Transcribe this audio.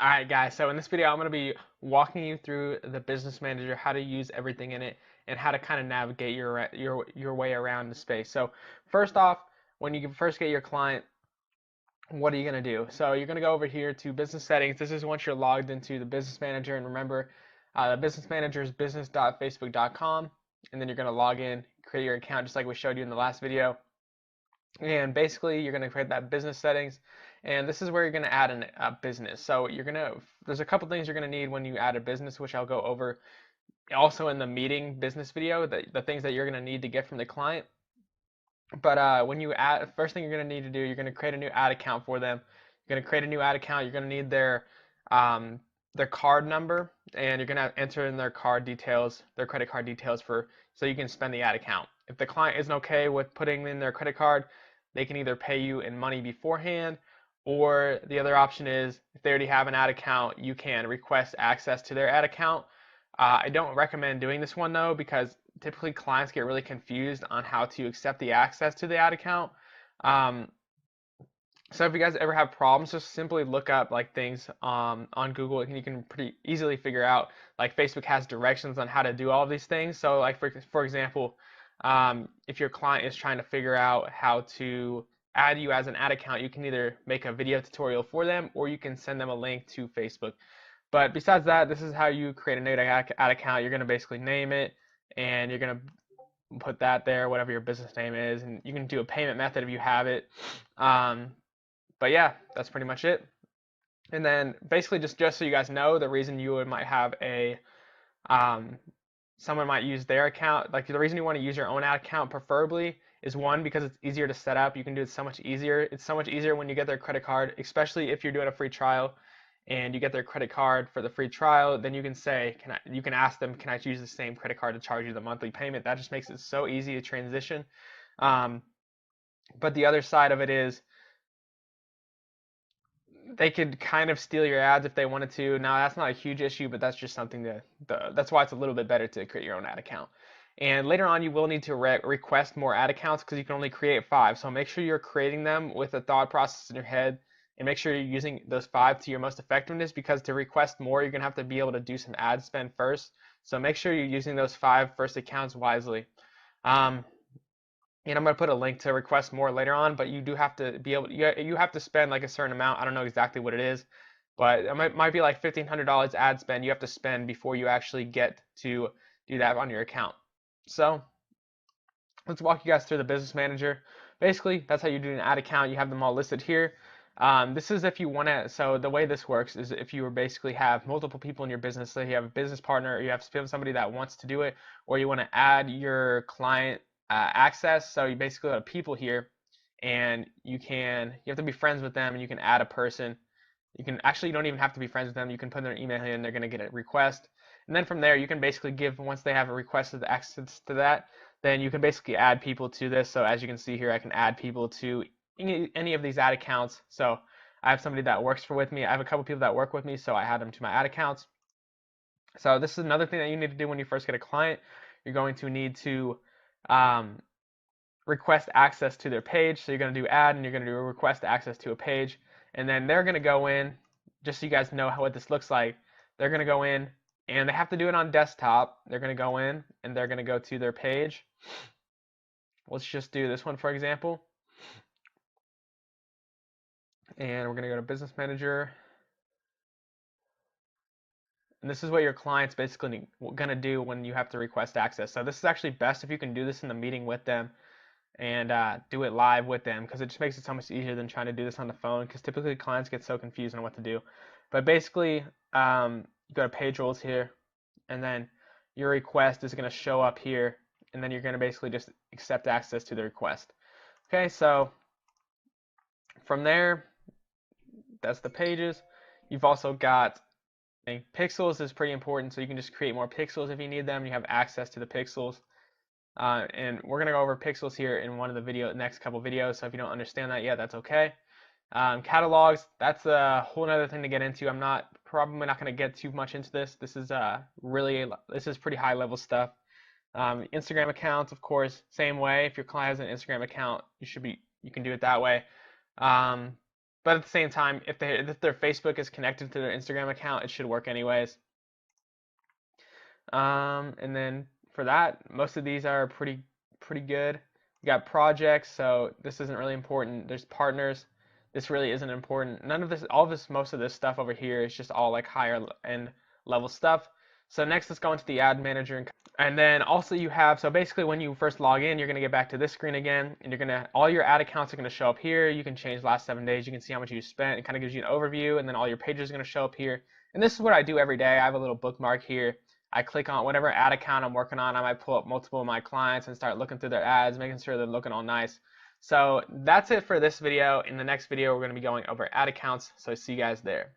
Alright guys, so in this video I'm going to be walking you through the Business Manager, how to use everything in it, and how to kind of navigate your way around the space. So first off, when you first get your client, what are you going to do? So you're going to go over here to Business Settings. This is once you're logged into the Business Manager, and remember, the Business Manager is business.facebook.com, and then you're going to log in, create your account just like we showed you in the last video. And basically, you're going to create that business settings, and this is where you're going to add a business. So there's a couple things you're going to need when you add a business, which I'll go over also in the meeting business video, the things that you're going to need to get from the client. But when you add, first thing you're going to need to do, you're going to create a new ad account for them. You're going to create a new ad account. You're going to need their card number, and you're going to enter in their card details, their credit card details so you can spend the ad account. If the client isn't okay with putting in their credit card, they can either pay you in money beforehand, or the other option is if they already have an ad account, you can request access to their ad account. I don't recommend doing this one though, because typically clients get really confused on how to accept the access to the ad account. So if you guys ever have problems, just simply look up like things on Google, and you can pretty easily figure out, like, Facebook has directions on how to do all of these things. So like for example, if your client is trying to figure out how to add you as an ad account, you can either make a video tutorial for them, or you can send them a link to Facebook. But besides that, this is how you create a new ad account. You're going to basically name it, and you're going to put that there, whatever your business name is, and you can do a payment method if you have it. But yeah, that's pretty much it. And then basically, just so you guys know, the reason you might have someone might use their account, like the reason you want to use your own ad account preferably is, one, because it's easier to set up. You can do it so much easier. It's so much easier when you get their credit card, especially if you're doing a free trial and you get their credit card for the free trial. Then you can say, you can ask them, can I use the same credit card to charge you the monthly payment? That just makes it so easy to transition. But the other side of it is, they could kind of steal your ads if they wanted to. Now, that's not a huge issue, but that's just something that's why it's a little bit better to create your own ad account. And later on, you will need to request more ad accounts, because you can only create 5. So make sure you're creating them with a thought process in your head, and make sure you're using those 5 to your most effectiveness, because to request more, you're going to have to be able to do some ad spend first. So make sure you're using those 5 first accounts wisely. And I'm going to put a link to request more later on, but you do have to be able, you have to spend like a certain amount. I don't know exactly what it is, but it might be like $1,500 ad spend you have to spend before you actually get to do that on your account. So let's walk you guys through the Business Manager. Basically, that's how you do an ad account. You have them all listed here. This is if you want to, so the way this works is if you basically have multiple people in your business, so you have a business partner, or you have somebody that wants to do it, or you want to add your client access. So you basically have people here, and you have to be friends with them, and you can add a person. You don't even have to be friends with them. You can put their email in, they're going to get a request. And then from there, you can basically once they have a requested access to that, then you can basically add people to this. So as you can see here, I can add people to any of these ad accounts. So I have somebody that works with me. I have a couple people that work with me, so I add them to my ad accounts. So this is another thing that you need to do when you first get a client. You're going to need to request access to their page. So you're going to do add, and you're going to do request access to a page, and then they're going to go in, just so you guys know what this looks like. They're going to go in, and they have to do it on desktop. They're going to go in, and they're going to go to their page. Let's just do this one, for example. And we're going to go to Business Manager. And this is what your client's basically going to do when you have to request access. So this is actually best if you can do this in the meeting with them, and do it live with them, because it just makes it so much easier than trying to do this on the phone, because typically clients get so confused on what to do. But basically, you go to page roles here, and then your request is going to show up here, and then you're going to basically just accept access to the request. Okay, so from there, that's the pages. You've also got pixels is pretty important, so you can just create more pixels if you need them. You have access to the pixels. And we're going to go over pixels here in one of the next couple videos, so if you don't understand that yet, that's okay. Catalogs, that's a whole other thing to get into. I'm probably not going to get too much into this. This is pretty high level stuff. Instagram accounts, of course, same way. If your client has an Instagram account, you can do it that way. But at the same time, if their Facebook is connected to their Instagram account, it should work anyways. And then for that, most of these are pretty good. You got projects, so this isn't really important. There's partners. This really isn't important. None of this, all this, most of this stuff over here is just all like higher end level stuff. So next, let's go into the ad manager. And then also you have, so basically when you first log in, you're going to get back to this screen again, and all your ad accounts are going to show up here. You can change last 7 days. You can see how much you spent. It kind of gives you an overview, and then all your pages are going to show up here. And this is what I do every day. I have a little bookmark here. I click on whatever ad account I'm working on. I might pull up multiple of my clients and start looking through their ads, making sure they're looking all nice. So that's it for this video. In the next video, we're going to be going over ad accounts. So see you guys there.